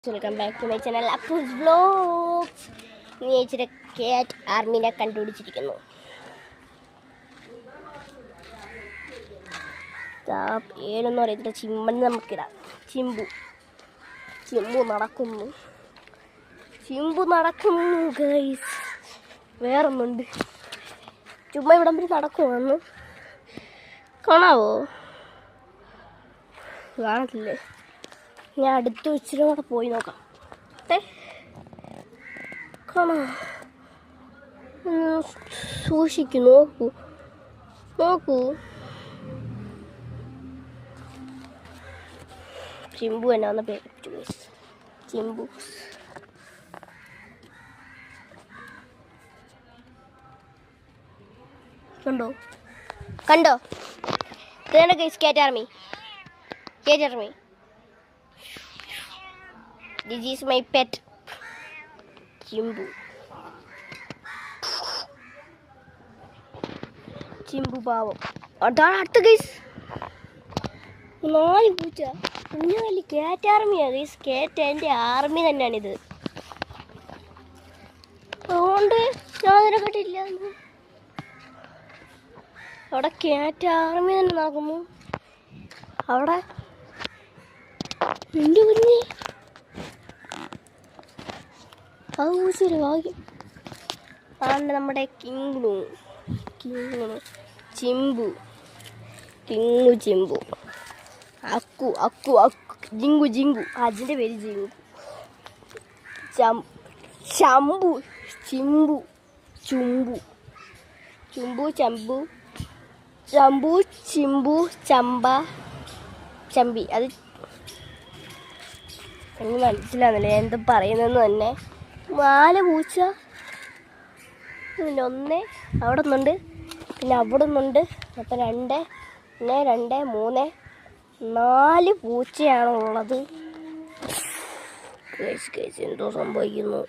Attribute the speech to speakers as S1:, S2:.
S1: Welcome back to my channel Appus vlogs. നീ ഇച്ചിരി കാറ്റ് ആർമിനെ കണ്ടുപിടിച്ചിരിക്കുന്നു. ഏതെന്ന് പറയത്തില്ല, ചിമ്മൻ നമുക്കിടാം. ചിമ്പു നടക്കുന്നു ഗൈസ്. വേറൊന്നുണ്ട്, ചുമ്മാ ഇവിടം വരെ നടക്കുമെന്ന് കാണാവോ? കാണത്തില്ലേ? ഞാൻ അടുത്ത് ഇച്ചിരി കൂടെ പോയി നോക്കാം. കാണോ? സൂക്ഷിക്കും, നോക്കൂ. ചിമ്പു എന്നാന്ന് പേര്, ചിമ്പു. കണ്ടോ? ഇതാണ് guys cat army. This is my pet, Chimbu പാവം. അതാണ് അടുത്ത ഗൈസ്, 4 പൂച്ച. കുഞ്ഞുവല്ലി കാറ്റ് ആർമിയാണ് ഗൈസ്. കാറ്റ് എൻ്റെ ആർമി തന്നെയാണിത്. അതുകൊണ്ട് ഞാൻ അതിനെ കണ്ടില്ല. അവിടെ കാറ്റ് ആർമി തന്നെ നടക്കുന്നു. അവിടെ എൻ്റെ കുഞ്ഞ് അത് പൂച്ചൊരു ഭാഗ്യം. അതാണ് നമ്മുടെ കിങ്ങു ചിമ്പു. അക്കു ജിങ്കു. അതിൻ്റെ പേര് ജിങ്കു. ചിമ്പു ചമ്പി. അത് എനിക്ക് മനസ്സിലാകുന്നില്ല എന്ത് പറയുന്നതെന്ന് തന്നെ. 4 പൂച്ച, പിന്നെ 1 അവിടെ ഒന്നുണ്ട്, പിന്നെ അവിടെ ഒന്നുണ്ട്. അപ്പം 2, പിന്നെ 2, 3, 4 പൂച്ചയാണുള്ളത്. എന്തോ സംഭവിക്കുന്നു.